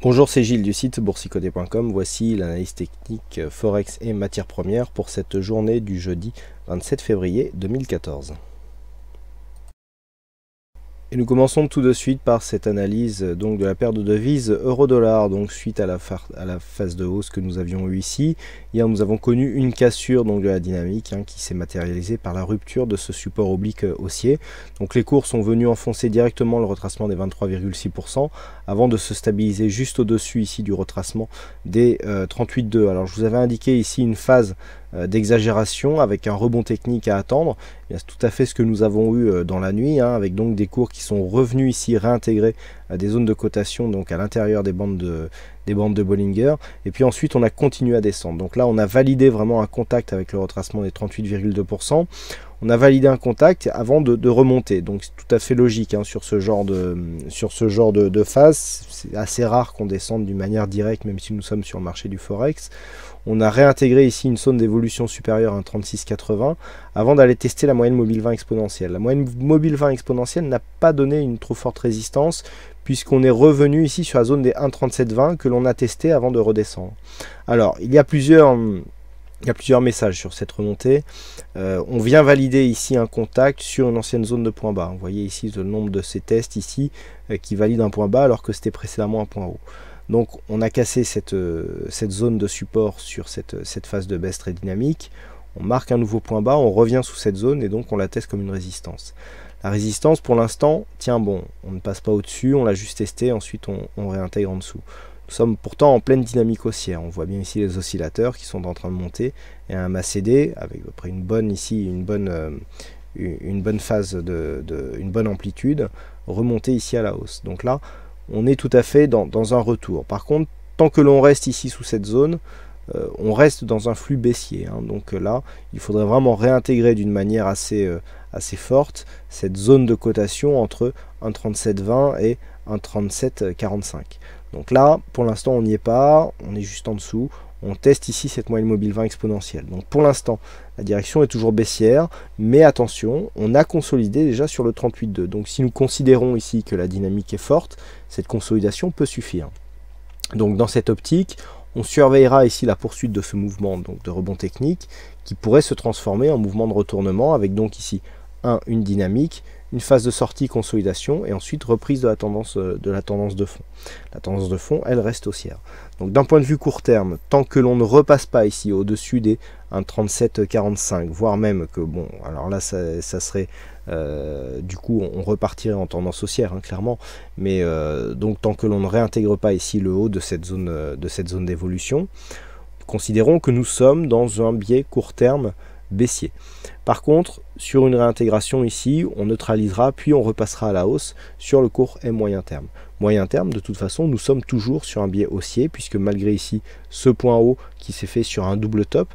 Bonjour, c'est Gilles du site boursicoté.com. Voici l'analyse technique Forex et matières premières pour cette journée du jeudi 27 février 2014. Et nous commençons tout de suite par cette analyse donc de la paire de devises euro-dollar, donc suite à la phase de hausse que nous avions eue ici. Hier, nous avons connu une cassure donc de la dynamique qui s'est matérialisée par la rupture de ce support oblique haussier. Donc les cours sont venus enfoncer directement le retracement des 23,6% avant de se stabiliser juste au-dessus ici du retracement des 38,2. Alors je vous avais indiqué ici une phase d'exagération avec un rebond technique à attendre. C'est tout à fait ce que nous avons eu dans la nuit, avec donc des cours qui sont revenus ici réintégrer des zones de cotation donc à l'intérieur des bandes de Bollinger, et puis ensuite on a continué à descendre. Donc là on a validé vraiment un contact avec le retracement des 38,2%. On a validé un contact avant de remonter, donc c'est tout à fait logique sur ce genre de phase. C'est assez rare qu'on descende d'une manière directe, même si nous sommes sur le marché du Forex. On a réintégré ici une zone d'évolution supérieure à 36,80 avant d'aller tester la moyenne mobile 20 exponentielle. La moyenne mobile 20 exponentielle n'a pas donné une trop forte résistance, puisqu'on est revenu ici sur la zone des 1,3720 que l'on a testé avant de redescendre. Alors, il y a plusieurs messages sur cette remontée. On vient valider ici un contact sur une ancienne zone de point bas. Vous voyez ici le nombre de ces tests ici qui valident un point bas alors que c'était précédemment un point haut. Donc on a cassé cette zone de support sur cette phase de baisse très dynamique. On marque un nouveau point bas, on revient sous cette zone et donc on la teste comme une résistance. La résistance pour l'instant tient bon, on ne passe pas au-dessus, on l'a juste testé, ensuite on réintègre en dessous. Nous sommes pourtant en pleine dynamique haussière. On voit bien ici les oscillateurs qui sont en train de monter et un MACD avec après une bonne phase une bonne amplitude remonter ici à la hausse. Donc là, on est tout à fait dans un retour. Par contre, tant que l'on reste ici sous cette zone, on reste dans un flux baissier. Donc là, il faudrait vraiment réintégrer d'une manière assez forte cette zone de cotation entre 1,3720 et 1,3745. Donc là, pour l'instant, on n'y est pas, on est juste en dessous. On teste ici cette moyenne mobile 20 exponentielle. Donc pour l'instant, la direction est toujours baissière, mais attention, on a consolidé déjà sur le 38,2. Donc si nous considérons ici que la dynamique est forte, cette consolidation peut suffire. Donc dans cette optique, on surveillera ici la poursuite de ce mouvement donc de rebond technique qui pourrait se transformer en mouvement de retournement avec donc ici une dynamique, une phase de sortie, consolidation et ensuite reprise de la tendance de fond. La tendance de fond, elle reste haussière. Donc d'un point de vue court terme, tant que l'on ne repasse pas ici au-dessus des 1,3745, voire même que bon, alors là ça serait du coup on repartirait en tendance haussière clairement, mais donc tant que l'on ne réintègre pas ici le haut de cette zone d'évolution, considérons que nous sommes dans un biais court terme baissier. Par contre, sur une réintégration ici, on neutralisera, puis on repassera à la hausse sur le court et moyen terme. Moyen terme, de toute façon, nous sommes toujours sur un biais haussier, puisque malgré ici ce point haut qui s'est fait sur un double top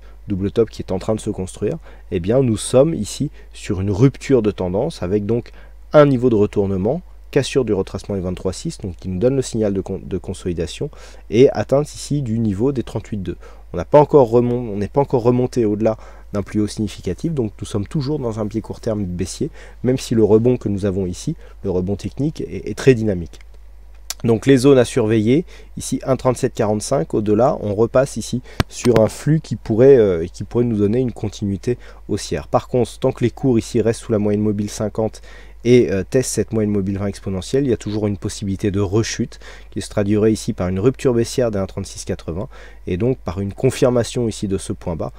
qui est en train de se construire, eh bien nous sommes ici sur une rupture de tendance, avec donc un niveau de retournement, cassure du retracement des 23,6, donc qui nous donne le signal de consolidation, et atteinte ici du niveau des 38,2. On n'est pas encore remonté au-delà d'un plus haut significatif, donc nous sommes toujours dans un biais court terme baissier, même si le rebond que nous avons ici, le rebond technique, est très dynamique. Donc les zones à surveiller, ici 1,3745, au-delà, on repasse ici sur un flux qui pourrait nous donner une continuité haussière. Par contre, tant que les cours ici restent sous la moyenne mobile 50 et teste cette moyenne mobile 20 exponentielle, il y a toujours une possibilité de rechute qui se traduirait ici par une rupture baissière des 1,3680 et donc par une confirmation ici de ce point bas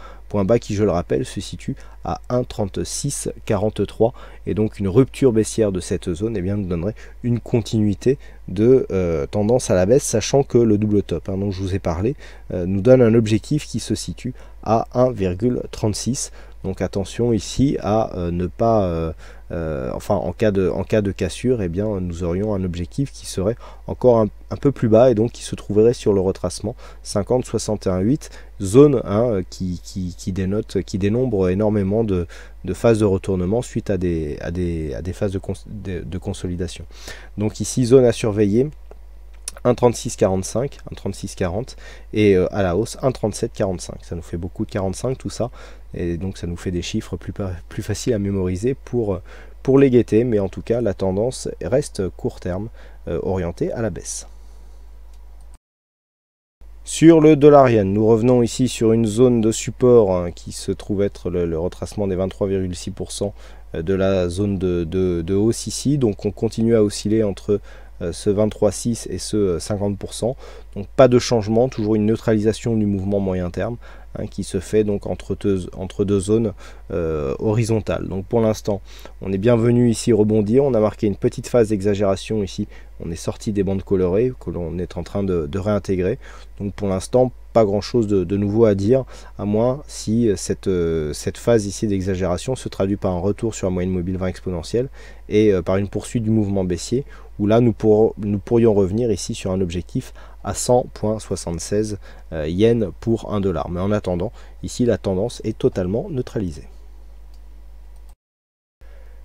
qui, je le rappelle, se situe à 1,3643 et donc une rupture baissière de cette zone nous donnerait une continuité de tendance à la baisse, sachant que le double top dont je vous ai parlé nous donne un objectif qui se situe à 1,36. Donc attention ici à ne pas, en cas de cassure, nous aurions un objectif qui serait encore un peu plus bas et donc qui se trouverait sur le retracement 50-61,8, zone qui dénombre énormément de phases de retournement suite à des phases de consolidation. Donc ici, zone à surveiller. 1,3645, 1,3640 et à la hausse 1,3745. Ça nous fait beaucoup de 45 tout ça et donc ça nous fait des chiffres plus faciles à mémoriser pour les guetter, mais en tout cas la tendance reste court terme orientée à la baisse. Sur le dollar yen, nous revenons ici sur une zone de support hein, qui se trouve être le retracement des 23,6% de la zone de hausse ici. Donc on continue à osciller entre ce 23,6 et ce 50%. Donc pas de changement, toujours une neutralisation du mouvement moyen terme hein, qui se fait donc entre deux zones horizontales. Donc pour l'instant, on est bienvenu ici rebondir. On a marqué une petite phase d'exagération ici. On est sorti des bandes colorées que l'on est en train de réintégrer. Donc pour l'instant, pas grand chose de nouveau à dire, à moins si cette phase ici d'exagération se traduit par un retour sur la moyenne mobile 20 exponentielle et par une poursuite du mouvement baissier, où là nous pourrions revenir ici sur un objectif à 100,76 yens pour 1 dollar. Mais en attendant, ici la tendance est totalement neutralisée.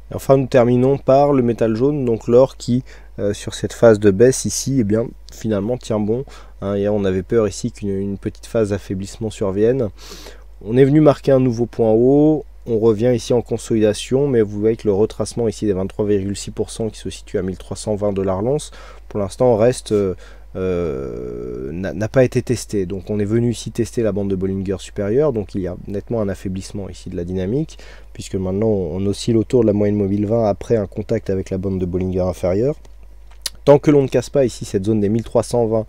Et enfin, nous terminons par le métal jaune, donc l'or qui, sur cette phase de baisse ici, eh bien, finalement tient bon. Hein, et on avait peur ici qu'une petite phase d'affaiblissement survienne. On est venu marquer un nouveau point haut. On revient ici en consolidation, mais vous voyez que le retracement ici des 23,6% qui se situe à 1320 $ l'once, pour l'instant reste n'a pas été testé. Donc on est venu ici tester la bande de Bollinger supérieure, donc il y a nettement un affaiblissement ici de la dynamique, puisque maintenant on oscille autour de la moyenne mobile 20 après un contact avec la bande de Bollinger inférieure. Tant que l'on ne casse pas ici cette zone des 1320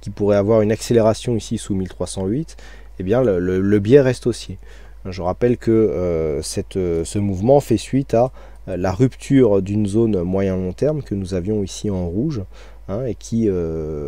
qui pourrait avoir une accélération ici sous 1308, eh bien le biais reste haussier. Je rappelle que ce mouvement fait suite à la rupture d'une zone moyen-long terme que nous avions ici en rouge, hein, et qui,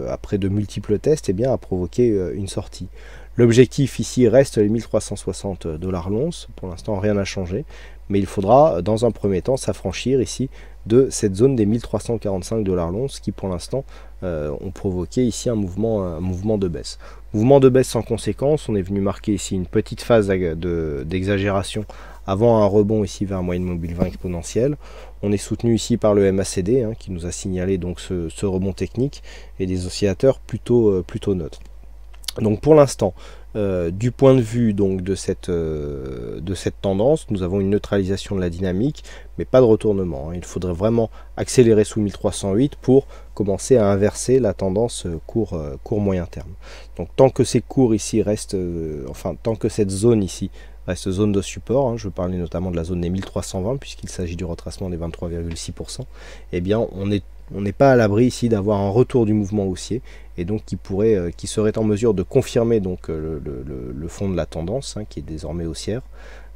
après de multiples tests, eh bien, a provoqué une sortie. L'objectif ici reste les 1360 $ l'once. Pour l'instant, rien n'a changé, mais il faudra dans un premier temps s'affranchir ici de cette zone des 1345 $ l'once qui pour l'instant ont provoqué ici un mouvement de baisse. Mouvement de baisse sans conséquence, on est venu marquer ici une petite phase d'exagération avant un rebond ici vers moyenne mobile 20 exponentielle. On est soutenu ici par le MACD hein, qui nous a signalé donc ce rebond technique et des oscillateurs plutôt neutres. Donc pour l'instant, du point de vue donc de cette tendance, nous avons une neutralisation de la dynamique, mais pas de retournement. Il faudrait vraiment accélérer sous 1308 pour commencer à inverser la tendance court moyen terme. Donc tant que ces cours ici restent, tant que cette zone ici reste zone de support, hein, je parlais notamment de la zone des 1320 puisqu'il s'agit du retracement des 23,6%, eh bien on n'est pas à l'abri ici d'avoir un retour du mouvement haussier et donc qui serait en mesure de confirmer donc le fond de la tendance hein, qui est désormais haussière,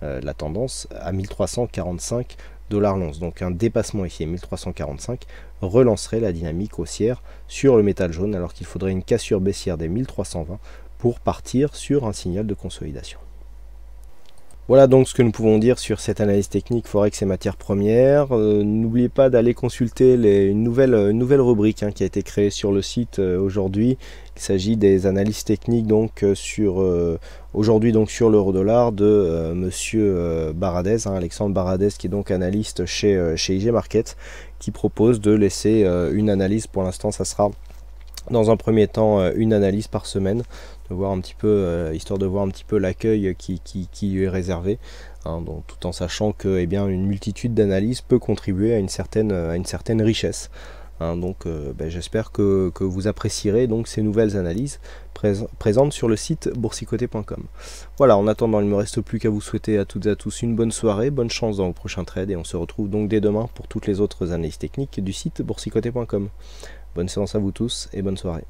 la tendance à 1345 $ l'once. Donc un dépassement ici à 1345 relancerait la dynamique haussière sur le métal jaune alors qu'il faudrait une cassure baissière des 1320 pour partir sur un signal de consolidation. Voilà donc ce que nous pouvons dire sur cette analyse technique Forex et matières premières. N'oubliez pas d'aller consulter une nouvelle rubrique hein, qui a été créée sur le site aujourd'hui. Il s'agit des analyses techniques donc aujourd'hui donc sur l'euro-dollar de monsieur Baradez, hein, Alexandre Baradez, qui est donc analyste chez IG Market, qui propose de laisser une analyse. Pour l'instant, ça sera dans un premier temps une analyse par semaine, de voir un petit peu, histoire de voir un petit peu l'accueil qui lui est réservé, hein, donc, tout en sachant que eh bien, une multitude d'analyses peut contribuer à une certaine richesse. Hein, donc j'espère que vous apprécierez donc ces nouvelles analyses présentes sur le site boursicoté.com. Voilà, en attendant, il ne me reste plus qu'à vous souhaiter à toutes et à tous une bonne soirée, bonne chance dans vos prochains trades et on se retrouve donc dès demain pour toutes les autres analyses techniques du site boursicoté.com. Bonne séance à vous tous et bonne soirée.